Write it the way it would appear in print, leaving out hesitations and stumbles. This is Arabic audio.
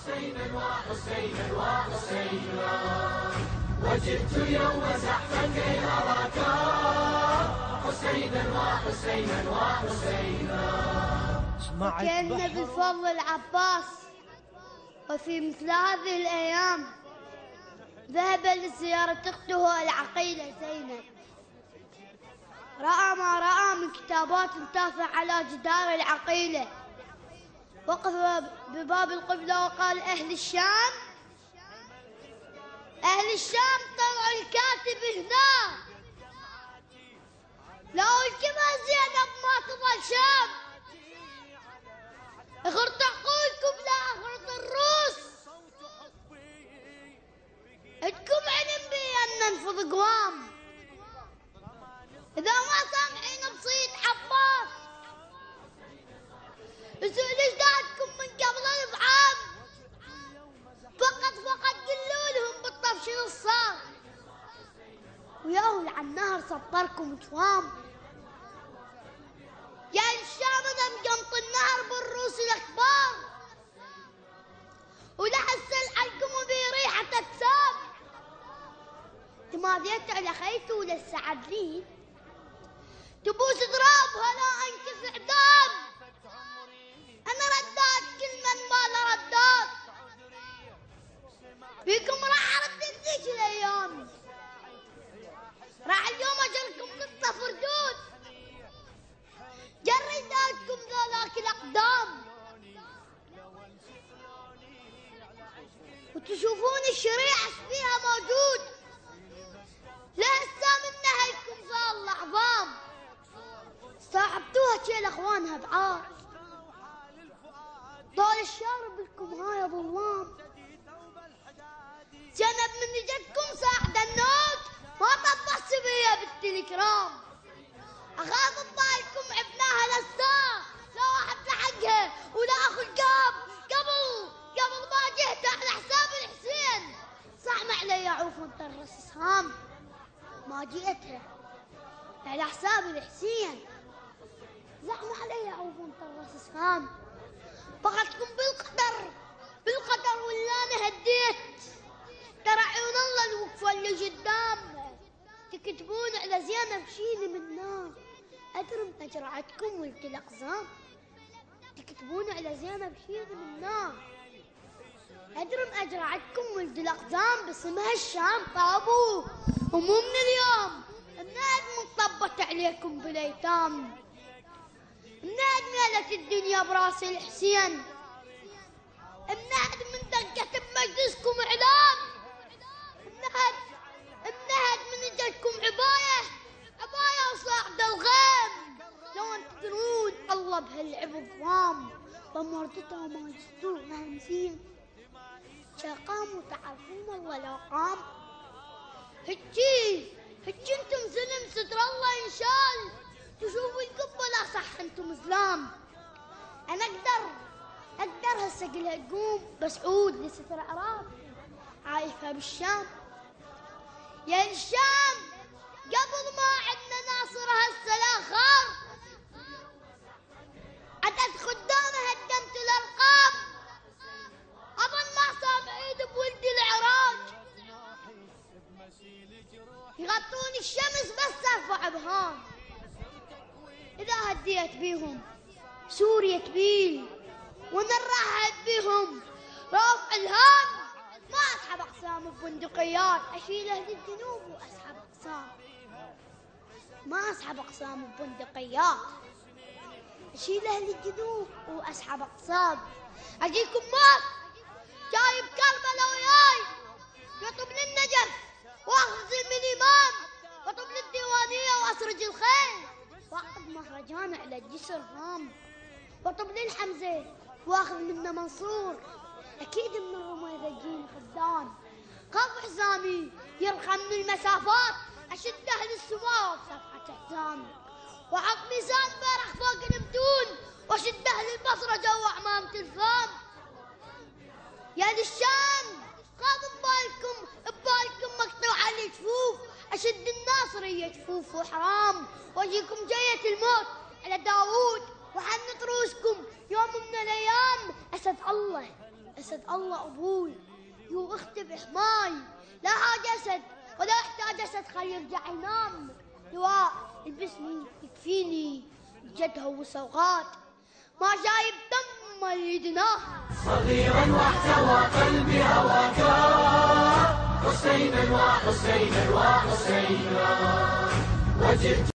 حسينا وحسينا وحسينا، وجئت يوم زحفا كي أراك حسينا وحسينا وحسينا. وكأن بالفضل العباس وفي مثل هذه الأيام ذهب لزيارة أخته العقيلة زينب، رأى ما رأى من كتابات تافهة على جدار العقيلة، وقف بباب القبلة وقال: أهل الشام طلعوا الكاتب هنا، لو الكبه زينب ما تظل شام، اخرت عقولكم لا اخرت الروس، عندكم علم بي ان ننفض قوام، اذا ما سامحين بصيد عباس اسأل اجدادكم من قبل 1000 عام، فقط قلوا لهم بالطف شنو صار، وياهو على النهر سطركم جوام. يا الشام اذا مقنط النهر بالروس الاكبار، ولحس الحلكم بريحة اجسام، تماديت على خيتي وللسعد لي تبوس ترابها لا انكف اعدام، انا ردات كل من ما له ردات، بيكم راح ارد ذيك الايام، راح اليوم اجركم قصه فردود، جرداتكم ذولاك الاقدام، وتشوفون الشريعه فيها موجود، لهسه من نهيكم صار العظام، صاحبتوها كيل اخوانها بعار، طال الشارب لكم هاي ظلام، زينب من اجتكم ساعد النوت ما طبست بيا بالتليجرام، اخاف ببالكم عبناها للساعة لا واحد لحقها ولا اخو القاب قبل ما جهت على حساب الحسين، صعم علي عوف مطرس اسهام، ما جئتها على حساب الحسين، زعم علي عوف مطرس اسهام، بغتكم بالقدر ولا انا هديت، ترى عيون الله الوقفة اللي قدام، تكتبون على زينب شيلي منها، أدرم أجرعتكم ولد الأقزام، تكتبون على زينب شيلي منها، أدرم أجرعتكم ولد الأقزام، باسمها الشام طابو ومو من اليوم، مناد منطبت عليكم بالأيتام، مناد مالت الدنيا براس الحسين، مناد من دقت بمجلسكم إعلام، منهد من اجلكم عباية وصاعد الغيم، لو انت تدرون الله بهالعب الضام، بمرضته ما جستوها همسين، شاقام وتعرفون الله لو قام، هجي انتم زلم ستر الله ينشال، تشوفوا القبة لا صح انتم زلام، انا اقدر هسه قلها تقوم بس عود لستر عراق عايفة بالشام، يا الشام قبل ما عدنا ناصر هسه لا خار، عدد خدامه هدمت الارقام، اظن ما صاب عيد بولد العراق، يغطون الشمس بس ارفع ابهام، اذا هديت بيهم سوريا تبيل وانا راحت بيهم رافع الهام، ما اسحب اقسام ببندقيات، اشيل اهل الجنوب واسحب اقسام، ما اسحب اقسام ببندقيات، اشيل اهل الجنوب واسحب اقسام، اجيكم مات جايب كربلاء وياي، يطب للنجف واخذ من الامام، واطب للديوانيه واسرج الخيل، واخذ مهرجان على الجسر هام، واطب للحمزه واخذ منه منصور، اكيد من الرميذجين خدام، خف حزامي يرخم من المسافات، اشده للسماء بصفحه حزامي، وحط ميزان برخ فوق المتون، واشده للبصره جو عمامة الفام، يا للشام خاف ببالكم مقطوع على الجفوف، اشد الناصريه جفوف وحرام، واجيكم جايه الموت على داوود، وحنط روسكم يوم من الايام، اسد الله أسد الله أبوي يو أختي بحماي، لا حاجة أسد ولا يحتاج أسد، خلي يرجع ينام. لواء يلبسني يكفيني جدها وسوغات، ما جايب دم يدناه. صغيرا واحتوى قلبي هواك، حسينا وحسينا وحسينا، وجئت